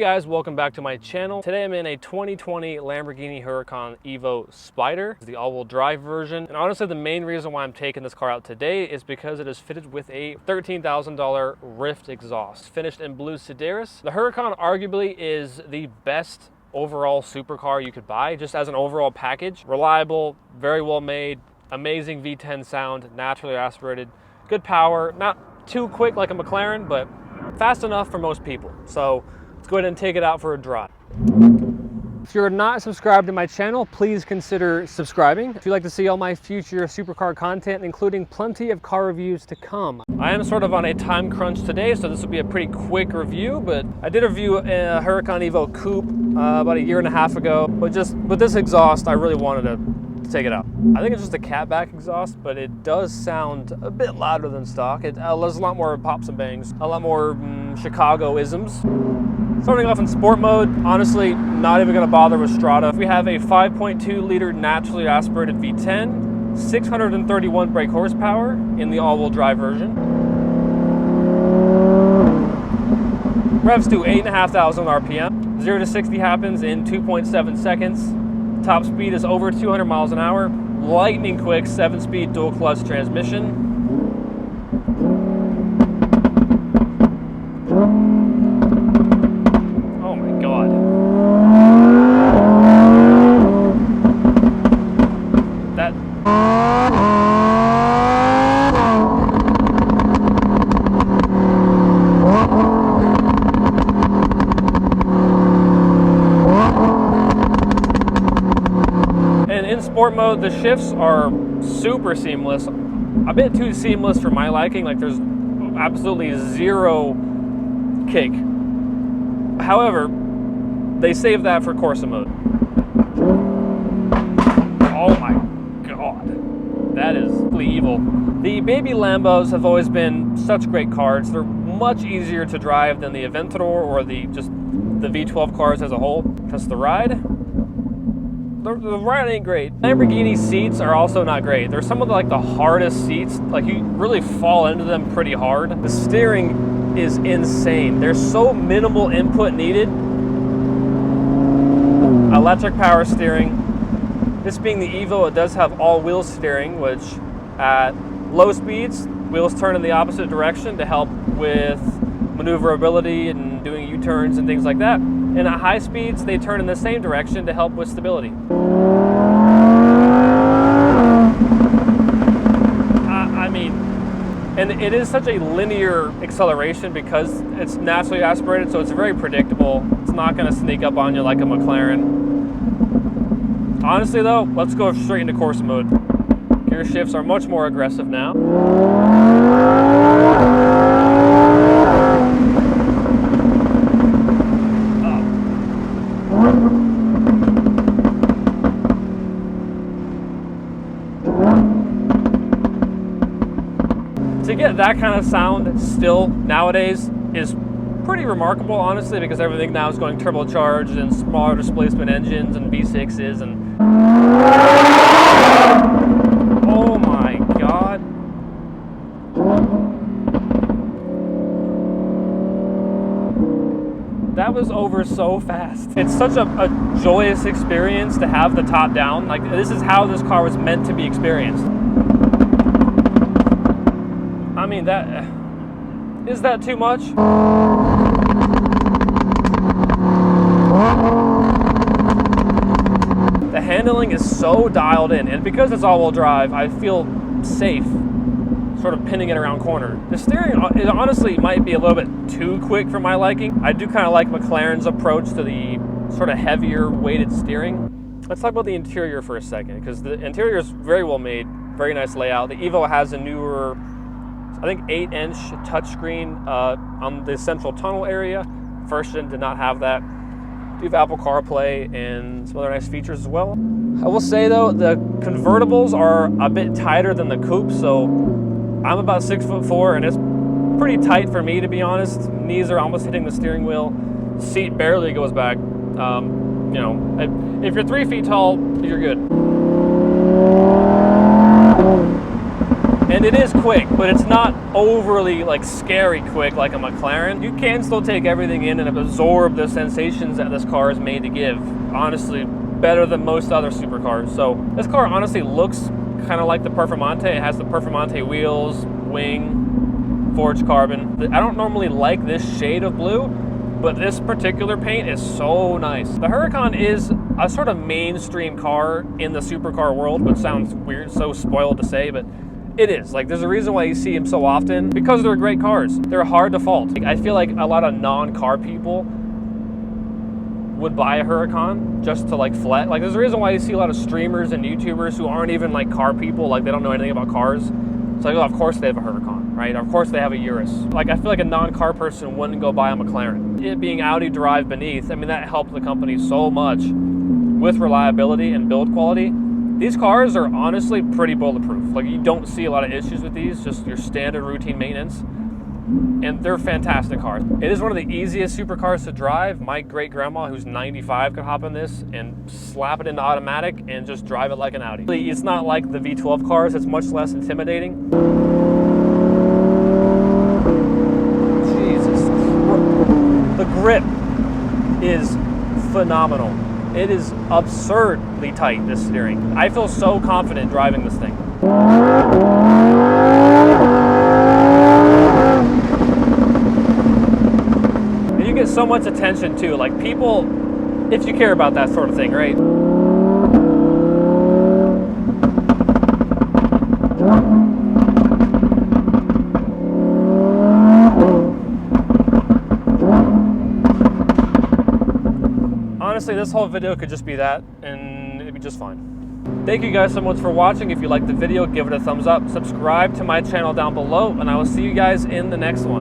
guys, welcome back to my channel. Today I'm in a 2020 Lamborghini Huracan EVO Spyder, the all-wheel drive version. And honestly, the main reason why I'm taking this car out today is because it is fitted with a $13,000 RYFT exhaust, finished in blue Sedaris. The Huracan arguably is the best overall supercar you could buy, just as an overall package. Reliable, very well made, amazing V10 sound, naturally aspirated, good power, not too quick like a McLaren, but fast enough for most people. So let's go ahead and take it out for a drive. If you're not subscribed to my channel, please consider subscribing. If you'd like to see all my future supercar content, including plenty of car reviews to come. I am sort of on a time crunch today, so this will be a pretty quick review, but I did review a Huracan EVO Coupe about a year and a half ago, but just with this exhaust, I really wanted to take it out. I think it's just a catback exhaust, but it does sound a bit louder than stock. There's a lot more pops and bangs, a lot more Chicago-isms. Starting off in sport mode, honestly, not even gonna bother with Strata. We have a 5.2 liter naturally aspirated V10, 631 brake horsepower in the all-wheel drive version. Revs to 8,500 RPM. 0 to 60 happens in 2.7 seconds. Top speed is over 200 miles an hour. Lightning quick 7-speed dual clutch transmission. Oh my God. That. In sport mode, the shifts are super seamless, a bit too seamless for my liking. Like, there's absolutely zero kick. However, they save that for Corsa mode. Oh my God, that is really evil. The baby Lambos have always been such great cars. They're much easier to drive than the Aventador or the V12 cars as a whole. Because the ride ain't great. Lamborghini seats are also not great. They're some of the hardest seats. Like, you really fall into them pretty hard. The steering is insane. There's so minimal input needed. Electric power steering. This being the EVO, it does have all-wheel steering, which at low speeds, wheels turn in the opposite direction to help with maneuverability and doing U-turns and things like that. And at high speeds, they turn in the same direction to help with stability. I mean, and it is such a linear acceleration because it's naturally aspirated, so it's very predictable. It's not going to sneak up on you like a McLaren. Honestly though, let's go straight into Corsa mode. Gear shifts are much more aggressive now. To get that kind of sound still nowadays is pretty remarkable, honestly, because everything now is going turbocharged and smaller displacement engines and V6s and... Oh my God. That was over so fast. It's such a joyous experience to have the top down. Like, this is how this car was meant to be experienced. I mean, is that too much? The handling is so dialed in, and because it's all-wheel drive, I feel safe sort of pinning it around corner. The steering, it honestly might be a little bit too quick for my liking. I do kind of like McLaren's approach to the sort of heavier weighted steering. Let's talk about the interior for a second, because the interior is very well made, very nice layout. The EVO has a newer, I think, 8-inch touchscreen on the central tunnel area. First gen did not have that. We have Apple CarPlay and some other nice features as well. I will say though, the convertibles are a bit tighter than the coupe, so I'm about 6'4", and it's pretty tight for me, to be honest. Knees are almost hitting the steering wheel. Seat barely goes back. You know, if you're 3 feet tall, you're good. And it is quick, but it's not overly like scary quick like a McLaren. You can still take everything in and absorb the sensations that this car is made to give. Honestly, better than most other supercars. So this car honestly looks kind of like the Performante. It has the Performante wheels, wing, forged carbon. I don't normally like this shade of blue, but this particular paint is so nice. The Huracan is a sort of mainstream car in the supercar world, which sounds weird, so spoiled to say, but it is. Like, there's a reason why you see them so often, because they're great cars. They're hard to fault. Like, I feel like a lot of non-car people would buy a Huracan just to like flex. Like, there's a reason why you see a lot of streamers and YouTubers who aren't even like car people, like they don't know anything about cars. It's like, oh, of course they have a Huracan, right? Of course they have a Urus. Like, I feel like a non-car person wouldn't go buy a McLaren. It being Audi drive beneath, I mean, that helped the company so much with reliability and build quality. These cars are honestly pretty bulletproof. Like, you don't see a lot of issues with these, just your standard routine maintenance. And they're fantastic cars. It is one of the easiest supercars to drive. My great grandma, who's 95, could hop in this and slap it into automatic and just drive it like an Audi. It's not like the V12 cars, it's much less intimidating. Jesus. The grip is phenomenal. It is absurdly tight, this steering. I feel so confident driving this thing. And you get so much attention too, like people, if you care about that sort of thing, right? Honestly, this whole video could just be that, and it'd be just fine. Thank you guys so much for watching. If you liked the video, give it a thumbs up. Subscribe to my channel down below, and I will see you guys in the next one.